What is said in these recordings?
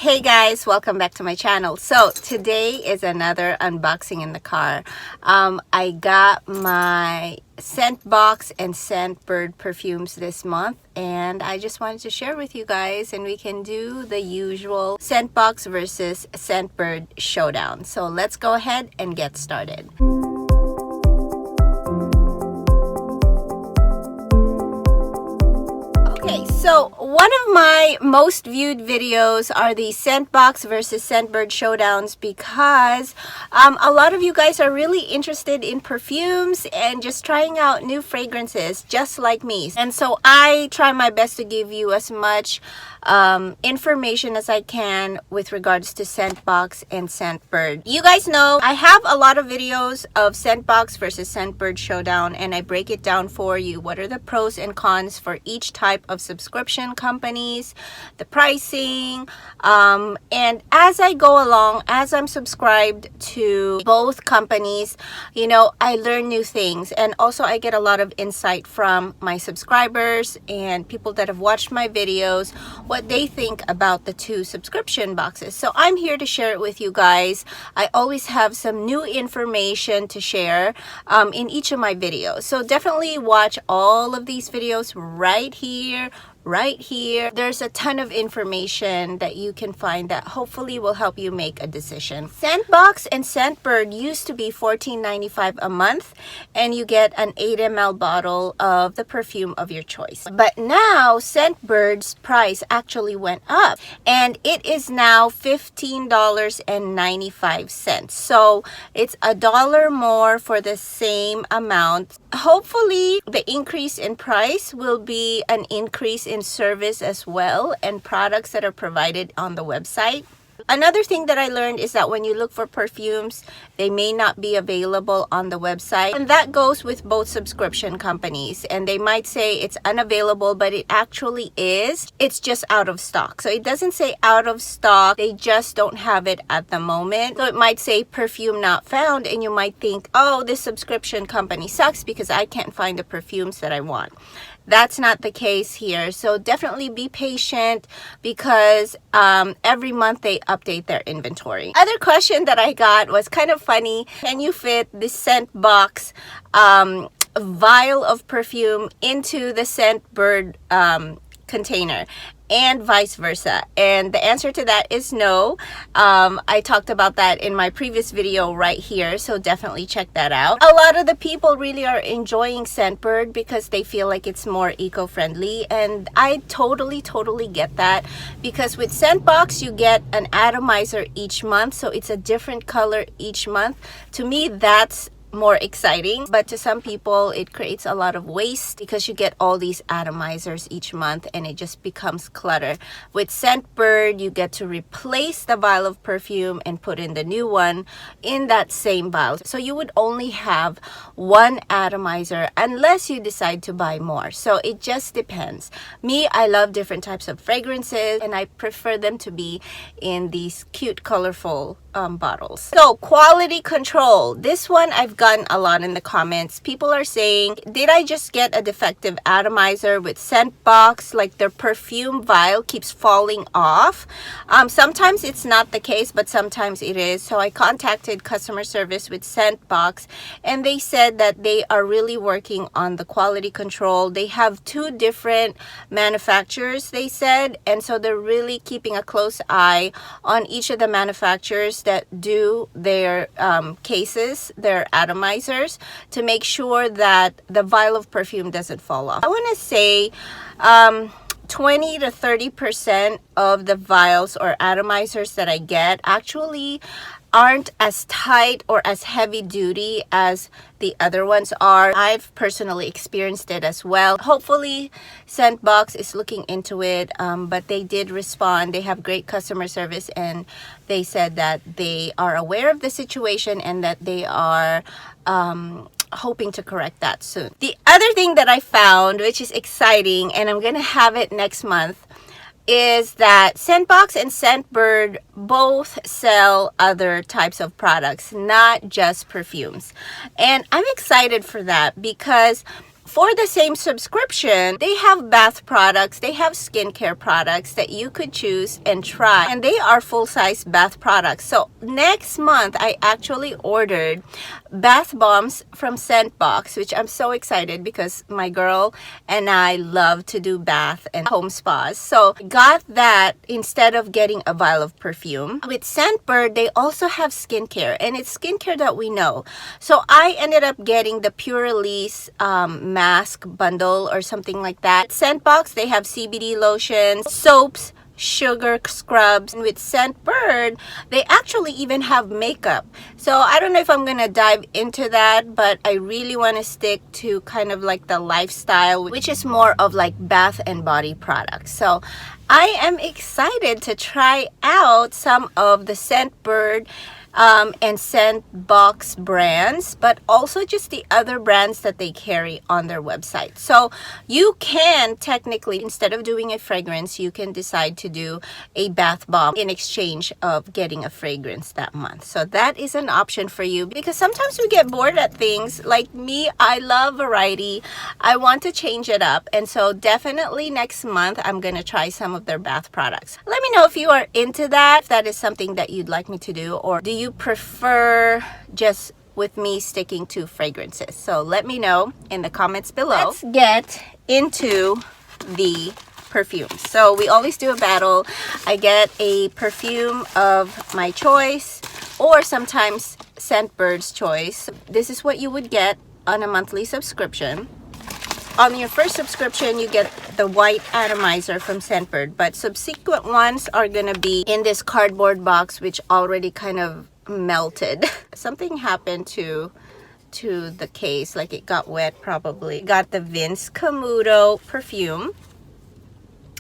Hey guys, welcome back to my channel. So today is another unboxing in the car. I got my Scentbox and Scentbird perfumes this month, and I just wanted to share with you guys, and we can do the usual Scentbox versus Scentbird showdown. So let's go ahead and get started. Okay, so one of my most viewed videos are the Scentbox versus Scentbird showdowns because a lot of you guys are really interested in perfumes and just trying out new fragrances just like me. And so I try my best to give you as much information as I can with regards to Scentbox and Scentbird. You guys know I have a lot of videos of Scentbox versus Scentbird showdown, and I break it down for you. What are the pros and cons for each type of subscription companies, the pricing, and as I go along, as I'm subscribed to both companies, you know, I learn new things, and also I get a lot of insight from my subscribers and people that have watched my videos, what they think about the two subscription boxes. So I'm here to share it with you guys. I always have some new information to share in each of my videos. So definitely watch all of these videos right here. There's a ton of information that you can find that hopefully will help you make a decision. Scentbox and Scentbird used to be $14.95 a month, and you get an 8 ml bottle of the perfume of your choice. But now Scentbird's price actually went up, and it is now $15.95. So it's $1 more for the same amount. Hopefully the increase in price will be an increase in service as well, and products that are provided on the website. Another thing that I learned is that when you look for perfumes, they may not be available on the website, and that goes with both subscription companies. And they might say it's unavailable, but it actually is. It's just out of stock. So it doesn't say out of stock, they just don't have it at the moment. So it might say perfume not found, and you might think, oh, this subscription company sucks because I can't find the perfumes that I want. That's not the case here. So definitely be patient because every month they update their inventory. Other question that I got was kind of funny. Can you fit the Scentbox vial of perfume into the Scentbird container? And vice versa? And the answer to that is no. I talked about that in my previous video right here, so definitely check that out. A lot of the people really are enjoying Scentbird because they feel like it's more eco-friendly, and I totally get that, because with Scentbox you get an atomizer each month, so it's a different color each month. To me, that's more exciting, but to some people it creates a lot of waste because you get all these atomizers each month and it just becomes clutter. With Scentbird, you get to replace the vial of perfume and put in the new one in that same vial, so you would only have one atomizer unless you decide to buy more. So it just depends. Me, I love different types of fragrances, and I prefer them to be in these cute colorful bottles. So quality control, this one I've gotten a lot in the comments. People are saying, did I just get a defective atomizer with Scentbox? Like their perfume vial keeps falling off. Sometimes it's not the case, but sometimes it is. So I contacted customer service with Scentbox, and they said that they are really working on the quality control. They have 2 different manufacturers, they said, and so they're really keeping a close eye on each of the manufacturers that do their cases, their atomizers, to make sure that the vial of perfume doesn't fall off. I want to say 20 to 30% of the vials or atomizers that I get actually aren't as tight or as heavy duty as the other ones are. I've personally experienced it as well. Hopefully Scentbox is looking into it, but they did respond. They have great customer service, and they said that they are aware of the situation and that they are hoping to correct that soon. The other thing that I found, which is exciting, and I'm gonna have it next month, is that Scentbox and Scentbird both sell other types of products, not just perfumes. And I'm excited for that because for the same subscription, they have bath products, they have skincare products that you could choose and try, and they are full-size bath products. So next month I actually ordered bath bombs from Scentbox, which I'm so excited because my girl and I love to do bath and home spas. So got that instead of getting a vial of perfume. With Scentbird, they also have skincare, and it's skincare that we know. So I ended up getting the Pure Release mask bundle or something like that. Scentbox, they have CBD lotions, soaps, sugar scrubs, and with Scentbird they actually even have makeup. So I don't know if I'm gonna dive into that, but I really want to stick to kind of like the lifestyle, which is more of like bath and body products. So I am excited to try out some of the Scentbird and Scentbox brands, but also just the other brands that they carry on their website. So you can technically, instead of doing a fragrance, you can decide to do a bath bomb in exchange of getting a fragrance that month. So that is an option for you, because sometimes we get bored at things. Like me, I love variety. I want to change it up, and so definitely next month I'm gonna try some of their bath products. Let me know if you are into that, if that is something that you'd like me to do, or do you prefer just with me sticking to fragrances? So let me know in the comments below. Let's get into the perfume. So we always do a battle. I get a perfume of my choice, or sometimes Scentbird's choice. This is what you would get on a monthly subscription. On your first subscription, you get the white atomizer from Scentbird, but subsequent ones are gonna be in this cardboard box, which already kind of melted. Something happened to the case, like it got wet probably. Got the Vince Camuto perfume.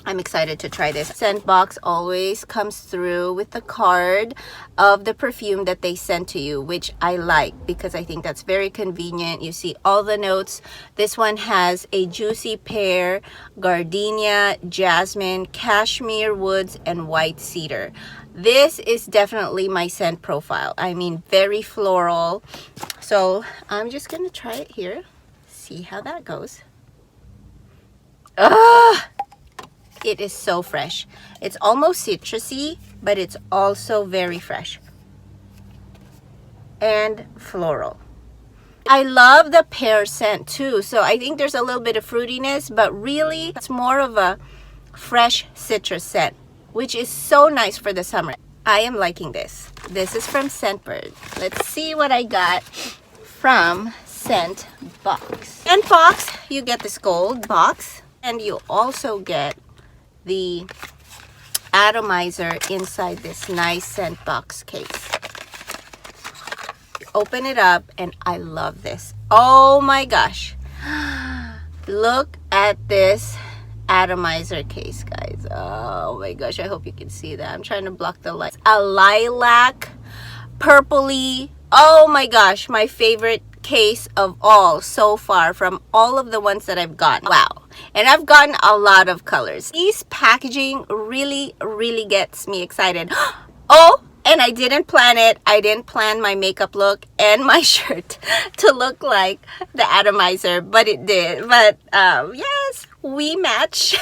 I'm excited to try this. Scentbox always comes through with the card of the perfume that they sent to you, which I like because I think that's very convenient. You see all the notes. This one has a juicy pear, gardenia, jasmine, cashmere woods, and white cedar. This is definitely my scent profile. I mean, very floral. So I'm just gonna try it here, see how that goes. It is so fresh. It's almost citrusy, but it's also very fresh and floral. I love the pear scent too. So I think there's a little bit of fruitiness, but really it's more of a fresh citrus scent, which is so nice for the summer. I am liking this. This is from Scentbird. Let's see what I got from Scentbox. Scentbox, you get this gold box, and you also get the atomizer inside this nice Scentbox case. Open it up, and I love this. Oh my gosh, look at this atomizer case, guys. Oh my gosh, I hope you can see that. I'm trying to block the light. A lilac, purpley, oh my gosh, my favorite case of all so far from all of the ones that I've gotten. Wow. And I've gotten a lot of colors. These packaging really gets me excited. Oh, and I didn't plan it. I didn't plan my makeup look and my shirt to look like the atomizer, but it did. But yes, we match.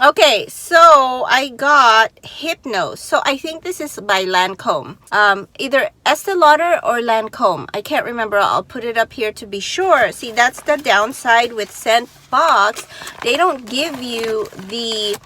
Okay, so I got Hypnose. So I think this is by Lancome. Either Estee Lauder or Lancome. I can't remember. I'll put it up here to be sure. See, that's the downside with Scentbox. They don't give you the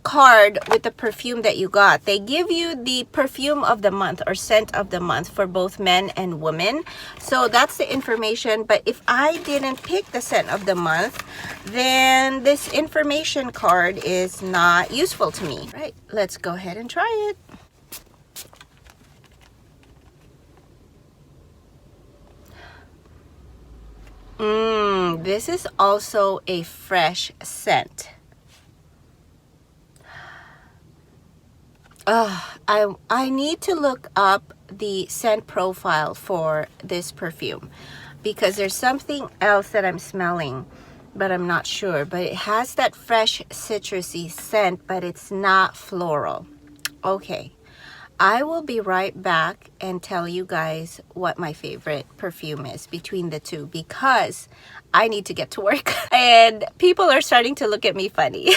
card with the perfume that you got. They give you the perfume of the month or scent of the month for both men and women. So that's the information. But if I didn't pick the scent of the month, then this information card is not useful to me. Right, let's go ahead and try it. This is also a fresh scent. I need to look up the scent profile for this perfume because there's something else that I'm smelling, but I'm not sure. But it has that fresh citrusy scent, but it's not floral. Okay, I will be right back and tell you guys what my favorite perfume is between the two, because I need to get to work and people are starting to look at me funny.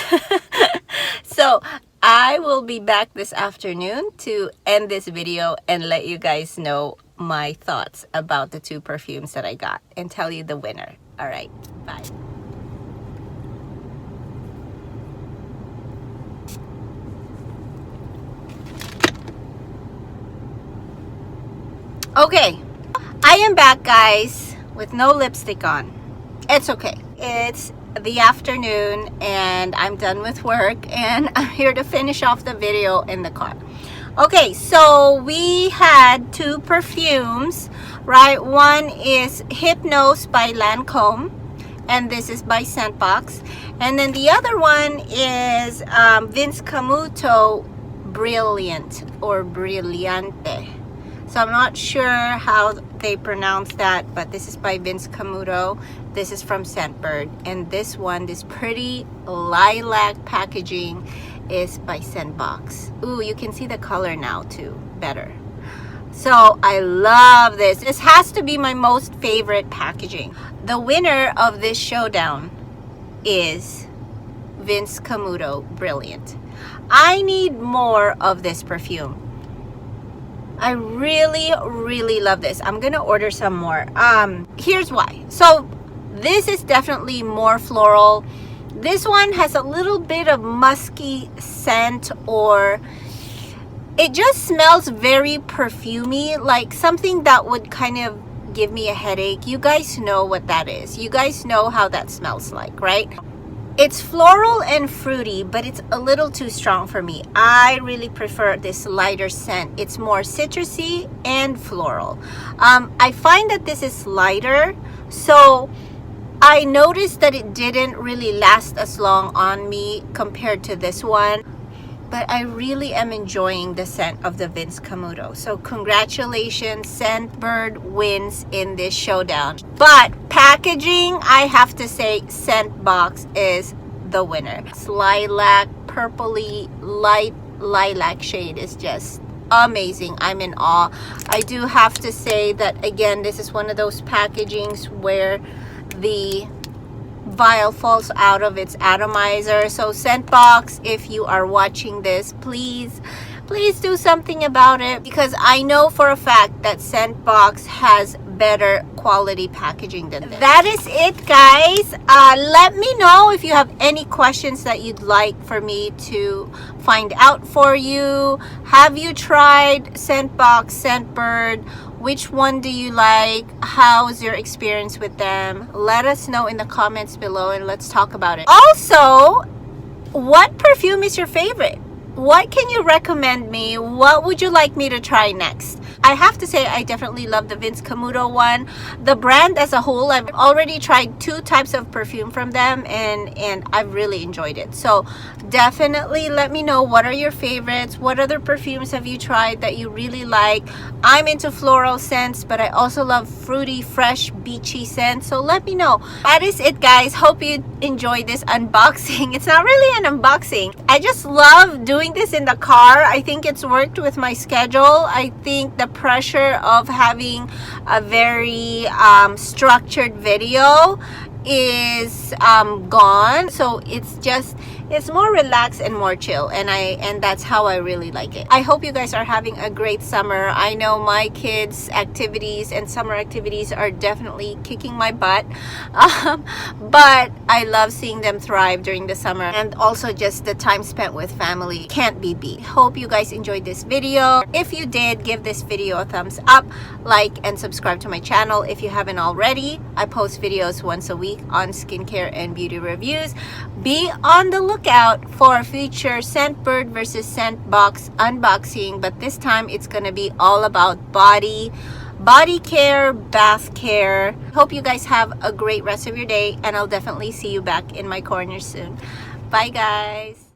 So I will be back this afternoon to end this video and let you guys know my thoughts about the two perfumes that I got and tell you the winner. All right, bye. Okay, I am back, guys, with no lipstick on. It's okay. It's the afternoon and I'm done with work and I'm here to finish off the video in the car. Okay, so we had two perfumes, right? One is Hypnose by Lancome and this is by Scentbox. And then the other one is Vince Camuto Brilliant or Brillante. So I'm not sure how they pronounce that, but this is by Vince Camuto. This is from Scentbird. And this one, this pretty lilac packaging, is by Scentbox. Ooh, you can see the color now too, better. So I love this. This has to be my most favorite packaging. The winner of this showdown is Vince Camuto Brilliant. I need more of this perfume. I really love this. I'm gonna order some more. Here's why. So this is definitely more floral. This one has a little bit of musky scent, or it just smells very perfumey, like something that would kind of give me a headache. You guys know what that is. You guys know how that smells like, right? It's floral and fruity, but it's a little too strong for me. I really prefer this lighter scent. It's more citrusy and floral. I find that this is lighter, so I noticed that it didn't really last as long on me compared to this one. But I really am enjoying the scent of the Vince Camuto. So congratulations, Scentbird wins in this showdown. But packaging, I have to say Scentbox is the winner. It's lilac, purpley, light lilac shade is just amazing. I'm in awe. I do have to say that, again, this is one of those packagings where the vial falls out of its atomizer. So Scentbox, if you are watching this, please do something about it, because I know for a fact that Scentbox has better quality packaging than this. That is it, guys. Let me know if you have any questions that you'd like for me to find out for you. Have you tried Scentbox, Scentbird? Which one do you like? How's your experience with them? Let us know in the comments below and let's talk about it. Also, what perfume is your favorite? What can you recommend me? What would you like me to try next? I have to say I definitely love the Vince Camuto one. The brand as a whole, I've already tried 2 types of perfume from them and I've really enjoyed it. So definitely let me know, what are your favorites? What other perfumes have you tried that you really like? I'm into floral scents, but I also love fruity, fresh, beachy scents. So let me know. That is it, guys. Hope you enjoyed this unboxing. It's not really an unboxing. I just love doing this in the car. I think it's worked with my schedule. I think the pressure of having a very structured video is gone, so it's more relaxed and more chill, and that's how I really like it. I hope you guys are having a great summer. I know my kids' activities and summer activities are definitely kicking my butt, but I love seeing them thrive during the summer, and also just the time spent with family can't be beat. Hope you guys enjoyed this video. If you did, give this video a thumbs up, like, and subscribe to my channel if you haven't already. I post videos once a week on skincare and beauty reviews. Be on the lookout for future Scentbird versus Scentbox unboxing, but this time it's gonna be all about body care, bath care. Hope you guys have a great rest of your day, and I'll definitely see you back in my corner soon. Bye, guys.